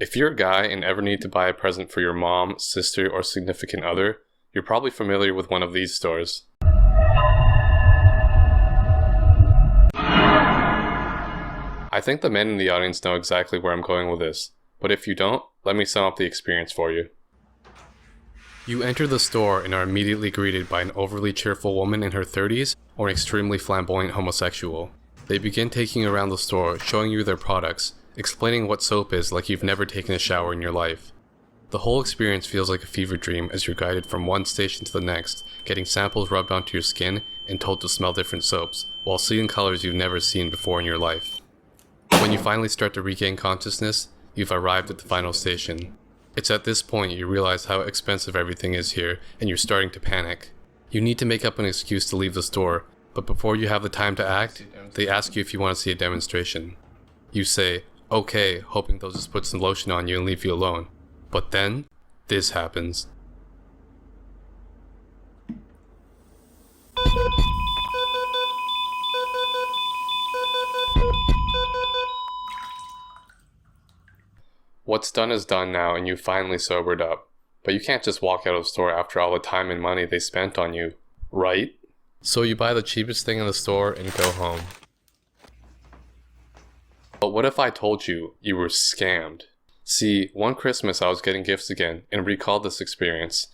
If you're a guy and ever need to buy a present for your mom, sister, or significant other, you're probably familiar with one of these stores. I think the men in the audience know exactly where I'm going with this, but if you don't, let me sum up the experience for you. You enter the store and are immediately greeted by an overly cheerful woman in her 30s or an extremely flamboyant homosexual. They begin taking you around the store, showing you their products, explaining what soap is like you've never taken a shower in your life. The whole experience feels like a fever dream as you're guided from one station to the next, getting samples rubbed onto your skin and told to smell different soaps, while seeing colors you've never seen before in your life. When you finally start to regain consciousness, you've arrived at the final station. It's at this point you realize how expensive everything is here, and you're starting to panic. You need to make up an excuse to leave the store, but before you have the time to act, they ask you if you want to see a demonstration. You say, okay, hoping they'll just put some lotion on you and leave you alone. But then, this happens. What's done is done now and you finally sobered up. But you can't just walk out of the store after all the time and money they spent on you, right? So you buy the cheapest thing in the store and go home. But what if I told you you were scammed? See, one Christmas I was getting gifts again and recalled this experience.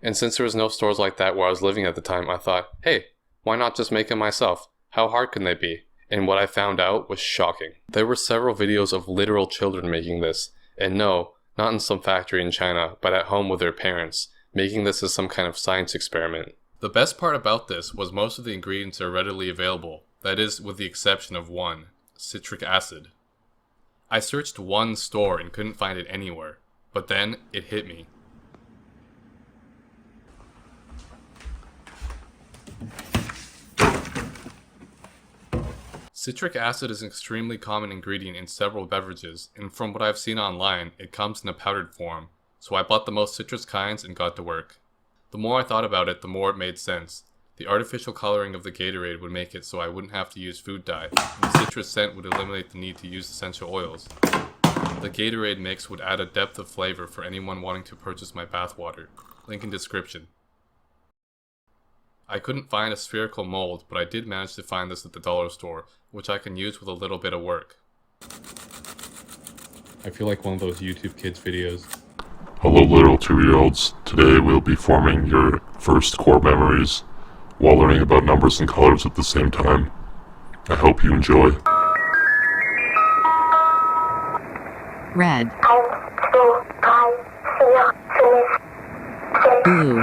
And since there was no stores like that where I was living at the time, I thought, hey, why not just make them myself? How hard can they be? And what I found out was shocking. There were several videos of literal children making this. And no, not in some factory in China, but at home with their parents, making this as some kind of science experiment. The best part about this was most of the ingredients are readily available, that is, with the exception of one, citric acid. I searched one store and couldn't find it anywhere, but then it hit me. Citric acid is an extremely common ingredient in several beverages, and from what I've seen online, it comes in a powdered form, so I bought the most citrus kinds and got to work. The more I thought about it, the more it made sense. The artificial coloring of the Gatorade would make it so I wouldn't have to use food dye, and the citrus scent would eliminate the need to use essential oils. The Gatorade mix would add a depth of flavor for anyone wanting to purchase my bathwater. Link in description. I couldn't find a spherical mold, but I did manage to find this at the dollar store, which I can use with a little bit of work. I feel like one of those YouTube kids videos. Hello little 2-year-olds, today we'll be forming your first core memories while learning about numbers and colors at the same time. I hope you enjoy. Red. Blue.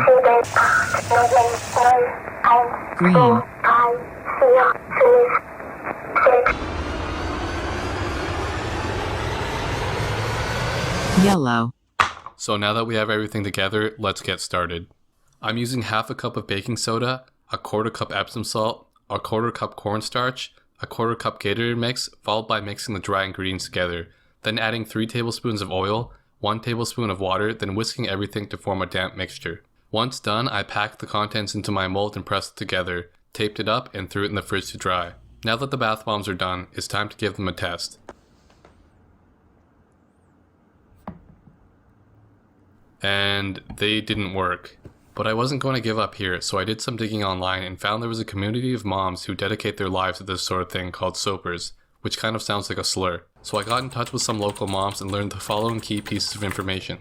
Green. Yellow. So now that we have everything together, let's get started. I'm using half a cup of baking soda, a quarter cup Epsom salt, a quarter cup cornstarch, a quarter cup Gatorade mix, followed by mixing the dry ingredients together, then adding 3 tablespoons of oil, 1 tablespoon of water, then whisking everything to form a damp mixture. Once done, I packed the contents into my mold and pressed it together, taped it up, and threw it in the fridge to dry. Now that the bath bombs are done, it's time to give them a test. And they didn't work. But I wasn't going to give up here, so I did some digging online and found there was a community of moms who dedicate their lives to this sort of thing called soapers, which kind of sounds like a slur. So I got in touch with some local moms and learned the following key pieces of information.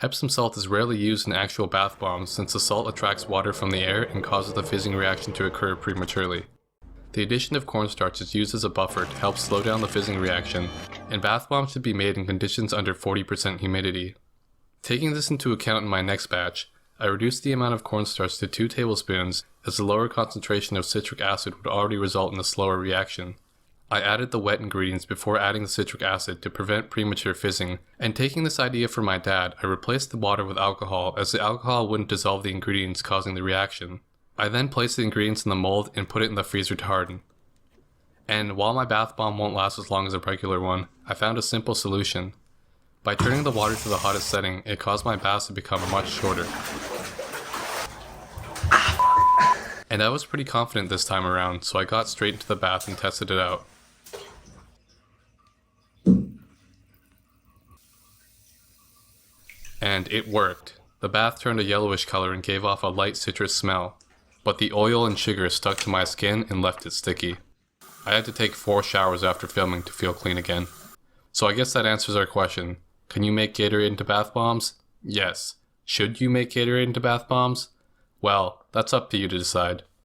Epsom salt is rarely used in actual bath bombs since the salt attracts water from the air and causes the fizzing reaction to occur prematurely. The addition of cornstarch is used as a buffer to help slow down the fizzing reaction, and bath bombs should be made in conditions under 40% humidity. Taking this into account in my next batch, I reduced the amount of cornstarch to 2 tablespoons as the lower concentration of citric acid would already result in a slower reaction. I added the wet ingredients before adding the citric acid to prevent premature fizzing, and taking this idea from my dad, I replaced the water with alcohol as the alcohol wouldn't dissolve the ingredients causing the reaction. I then placed the ingredients in the mold and put it in the freezer to harden. And while my bath bomb won't last as long as a regular one, I found a simple solution. By turning the water to the hottest setting, it caused my baths to become much shorter. And I was pretty confident this time around, so I got straight into the bath and tested it out. And it worked. The bath turned a yellowish color and gave off a light citrus smell, but the oil and sugar stuck to my skin and left it sticky. I had to take 4 showers after filming to feel clean again. So I guess that answers our question. Can you make Gatorade into bath bombs? Yes. Should you make Gatorade into bath bombs? Well, that's up to you to decide.